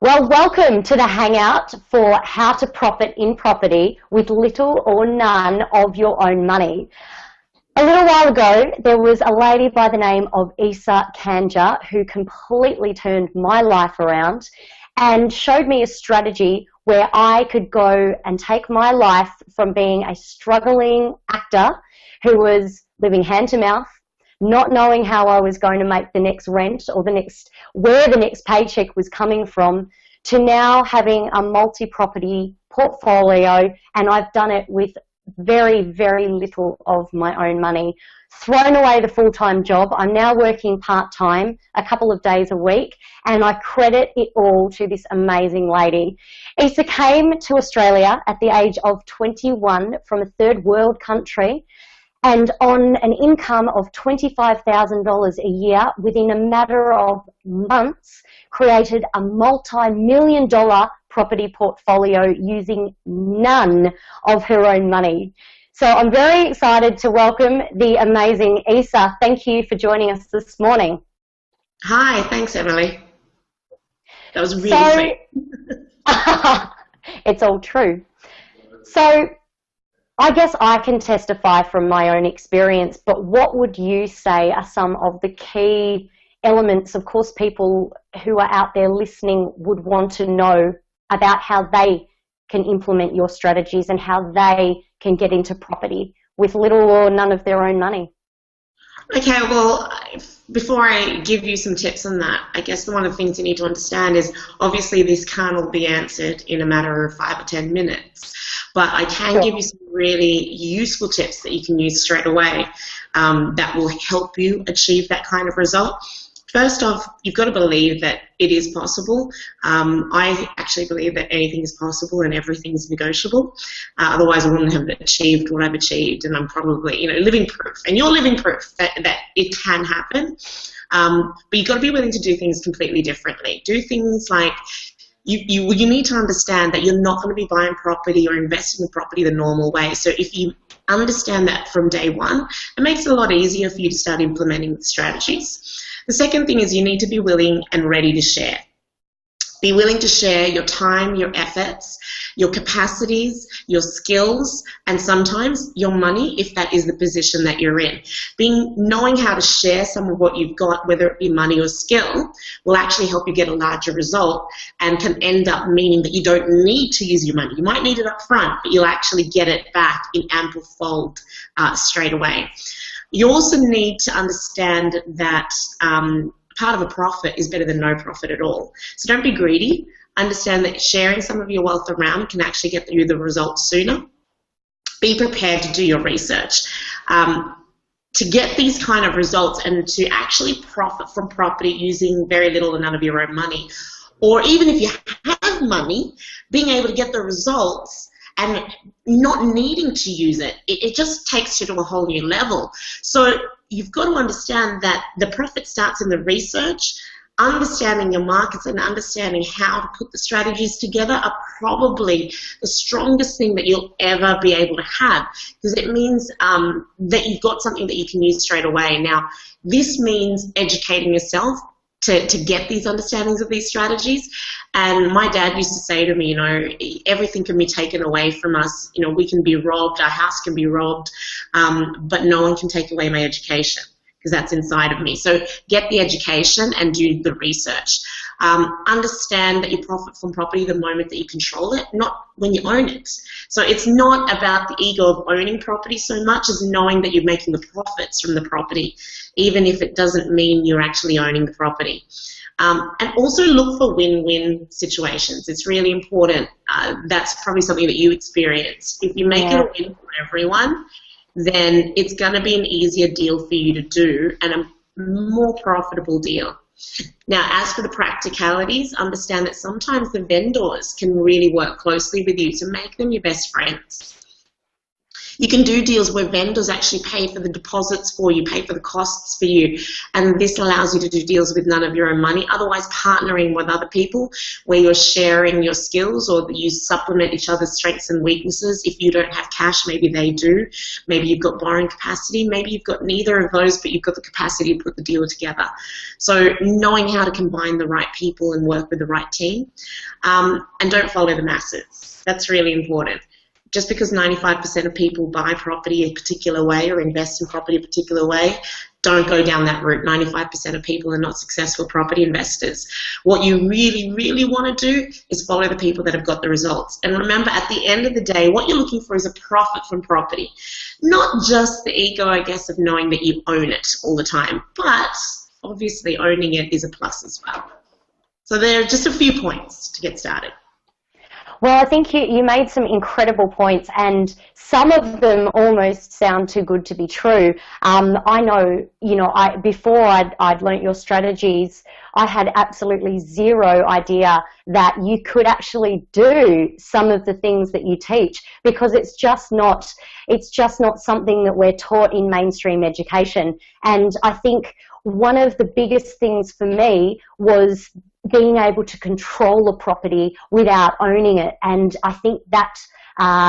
Well, welcome to the Hangout for how to profit in property with little or none of your own money. A little while ago, there was a lady by the name of Yza Canja who completely turned my life around and showed me a strategy where I could go and take my life from being a struggling actor who was living hand to mouth, not knowing how I was going to make the next rent or where the next paycheck was coming from, to now having a multi-property portfolio, and I've done it with very, very little of my own money. Thrown away the full-time job. I'm now working part-time, a couple of days a week, and I credit it all to this amazing lady. Yza came to Australia at the age of 21 from a third world country, and on an income of $25,000 a year, within a matter of months, created a multi-million-dollar property portfolio using none of her own money. So I'm very excited to welcome the amazing Yza. Thank you for joining us this morning. Hi, thanks, Emily. That was really sweet. It's all true. So I guess I can testify from my own experience, but what would you say are some of the key elements? Of course, people who are out there listening would want to know about how they can implement your strategies and how they can get into property with little or none of their own money. Okay, well, before I give you some tips on that, I guess one of the things you need to understand is obviously this can't all be answered in a matter of 5 or 10 minutes, but I can give you some really useful tips that you can use straight away that will help you achieve that kind of result. First off, you've got to believe that it is possible. I actually believe that anything is possible and everything is negotiable. Otherwise, I wouldn't have achieved what I've achieved, and I'm probably, living proof. And you're living proof that it can happen. But you've got to be willing to do things completely differently. Do things like you need to understand that you're not going to be buying property or investing in property the normal way. So if you understand that from day one, it makes it a lot easier for you to start implementing the strategies. The second thing is you need to be willing and ready to share. Be willing to share your time, your efforts, your capacities, your skills, and sometimes your money if that is the position that you're in. Knowing how to share some of what you've got, whether it be money or skill, will actually help you get a larger result and can end up meaning that you don't need to use your money. You might need it up front, but you'll actually get it back in ample fold straight away. You also need to understand that part of a profit is better than no profit at all. So don't be greedy. Understand that sharing some of your wealth around can actually get you the results sooner. Be prepared to do your research. To get these kind of results and to actually profit from property using very little or none of your own money, or even if you have money, being able to get the results and not needing to use it, it just takes you to a whole new level. So you've got to understand that the profit starts in the research. Understanding your markets and understanding how to put the strategies together are probably the strongest thing that you'll ever be able to have, because it means that you've got something that you can use straight away. Now, this means educating yourself to get these understandings of these strategies. And my dad used to say to me, everything can be taken away from us. We can be robbed, our house can be robbed, but no one can take away my education, because that's inside of me. So get the education and do the research. Understand that you profit from property the moment that you control it, not when you own it. So it's not about the ego of owning property so much as knowing that you're making the profits from the property, even if it doesn't mean you're actually owning the property. And also look for win-win situations. It's really important. That's probably something that you experience. If you make it a win for everyone, then it's going to be an easier deal for you to do and a more profitable deal. Now, as for the practicalities, understand that sometimes the vendors can really work closely with you to make them your best friends. You can do deals where vendors actually pay for the deposits for you, pay for the costs for you, and this allows you to do deals with none of your own money. Otherwise, partnering with other people where you're sharing your skills or you supplement each other's strengths and weaknesses. If you don't have cash, maybe they do. Maybe you've got borrowing capacity. Maybe you've got neither of those, but you've got the capacity to put the deal together. So knowing how to combine the right people and work with the right team, and don't follow the masses. That's really important. Just because 95% of people buy property a particular way or invest in property a particular way, don't go down that route. 95% of people are not successful property investors. What you really, really want to do is follow the people that have got the results. And remember, at the end of the day, what you're looking for is a profit from property. Not just the ego, I guess, of knowing that you own it all the time, but obviously owning it is a plus as well. So there are just a few points to get started. Well, I think you made some incredible points, and some of them almost sound too good to be true. I know, before I'd learnt your strategies, I had absolutely zero idea that you could actually do some of the things that you teach, because it's just not something that we're taught in mainstream education. And I think one of the biggest things for me was being able to control a property without owning it. And I think that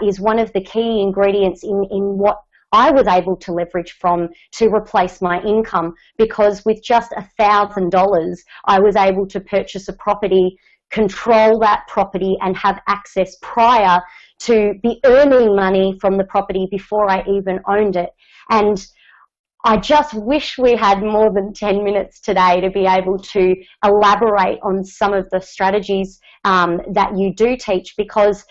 is one of the key ingredients in what I was able to leverage from to replace my income, because with just $1,000, I was able to purchase a property, control that property, and have access prior to be earning money from the property before I even owned it. And I just wish we had more than 10 minutes today to be able to elaborate on some of the strategies that you do teach, because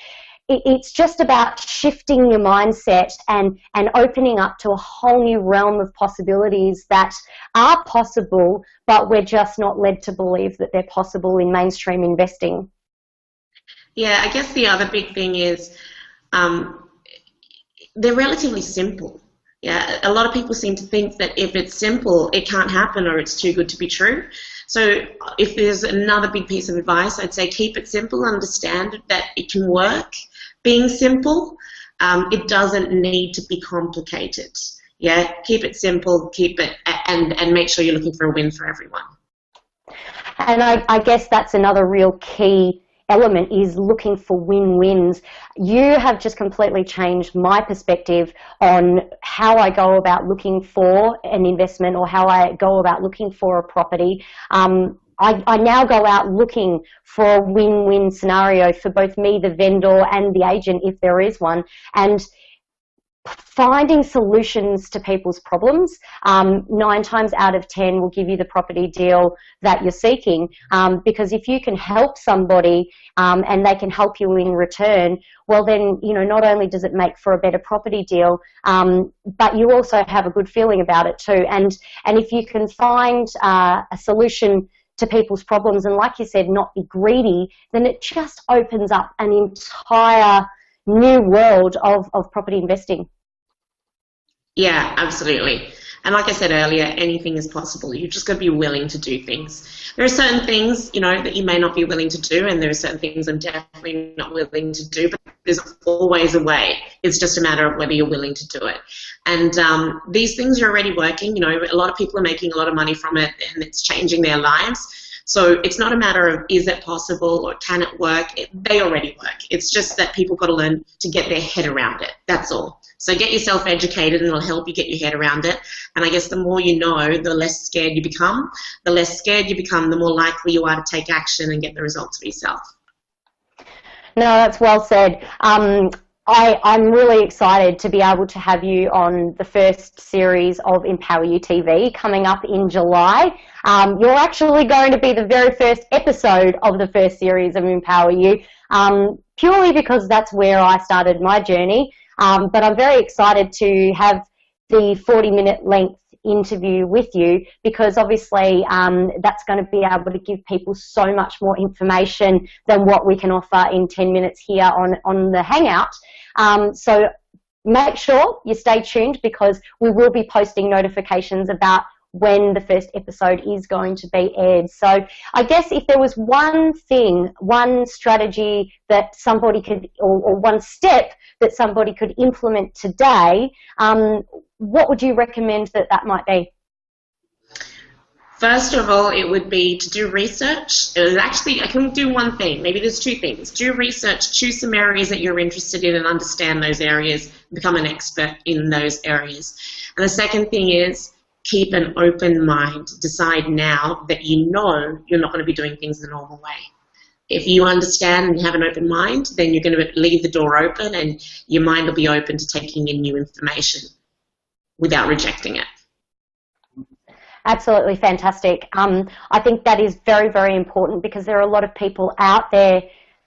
it's just about shifting your mindset and opening up to a whole new realm of possibilities that are possible, but we're just not led to believe that they're possible in mainstream investing. Yeah, I guess the other big thing is they're relatively simple. Yeah, a lot of people seem to think that if it's simple, it can't happen or it's too good to be true. So if there's another big piece of advice, I'd say keep it simple, understand that it can work being simple. It doesn't need to be complicated. Yeah, keep it simple, keep it, and make sure you're looking for a win for everyone. And I guess that's another real key element, is looking for win-wins. You have just completely changed my perspective on how I go about looking for an investment, or how I go about looking for a property. I now go out looking for a win-win scenario for both me, the vendor, and the agent, if there is one, and finding solutions to people's problems. 9 times out of 10 will give you the property deal that you're seeking, because if you can help somebody and they can help you in return, well then, not only does it make for a better property deal, but you also have a good feeling about it too. And if you can find a solution to people's problems, and like you said, not be greedy, then it just opens up an entire new world of property investing. Yeah, absolutely. And like I said earlier, anything is possible. You've just got to be willing to do things. There are certain things, that you may not be willing to do, and there are certain things I'm definitely not willing to do, but there's always a way. It's just a matter of whether you're willing to do it. And these things are already working. A lot of people are making a lot of money from it, and it's changing their lives. So it's not a matter of is it possible or can it work. They already work. It's just that people got to learn to get their head around it. That's all. So get yourself educated, and it'll help you get your head around it. And I guess the more you know, the less scared you become. The less scared you become, the more likely you are to take action and get the results for yourself. No, that's well said. I'm really excited to be able to have you on the first series of Empower You TV coming up in July. You're actually going to be the very first episode of the first series of Empower You, purely because that's where I started my journey. But I'm very excited to have the 40-minute length interview with you, because obviously that's going to be able to give people so much more information than what we can offer in 10 minutes here on the Hangout. So make sure you stay tuned, because we will be posting notifications about when the first episode is going to be aired. So I guess if there was one thing, one strategy that somebody could, or one step that somebody could implement today, what would you recommend that might be? First of all, it would be to do research. It was actually, I can do one thing, maybe there's two things. Do research, choose some areas that you're interested in and understand those areas, become an expert in those areas. And the second thing is keep an open mind. Decide now that you know you're not going to be doing things the normal way. If you understand and you have an open mind, then you're going to leave the door open and your mind will be open to taking in new information without rejecting it. Absolutely fantastic. I think that is very, very important because there are a lot of people out there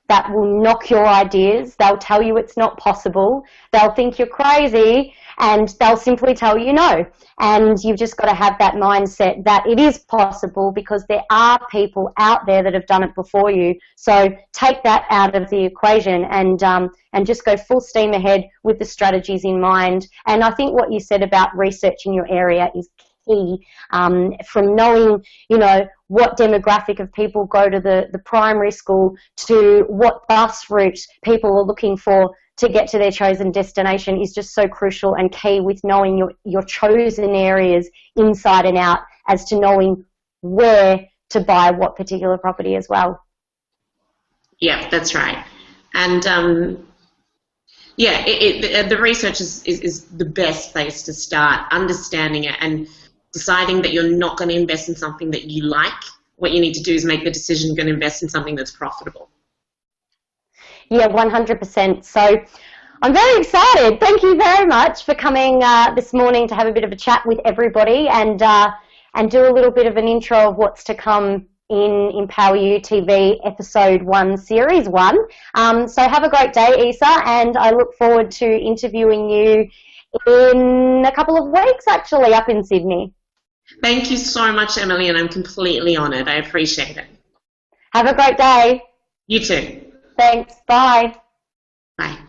that will knock your ideas. They'll tell you it's not possible. They'll think you're crazy and they'll simply tell you no. And you've just got to have that mindset that it is possible because there are people out there that have done it before you. So take that out of the equation and just go full steam ahead with the strategies in mind. And I think what you said about researching your area is key, from knowing, you know, what demographic of people go to the primary school to what bus route people are looking for to get to their chosen destination is just so crucial and key with knowing your chosen areas inside and out as to knowing where to buy what particular property as well. Yeah, that's right. And yeah, the research is the best place to start, understanding it and deciding that you're not going to invest in something that you like. What you need to do is make the decision you're going to invest in something that's profitable. Yeah, 100%. So I'm very excited. Thank you very much for coming this morning to have a bit of a chat with everybody and do a little bit of an intro of what's to come in Empower You TV Episode 1, Series 1. So have a great day, Yza, and I look forward to interviewing you in a couple of weeks, actually, up in Sydney. Thank you so much, Emily, and I'm completely honoured. I appreciate it. Have a great day. You too. Thanks. Bye. Bye.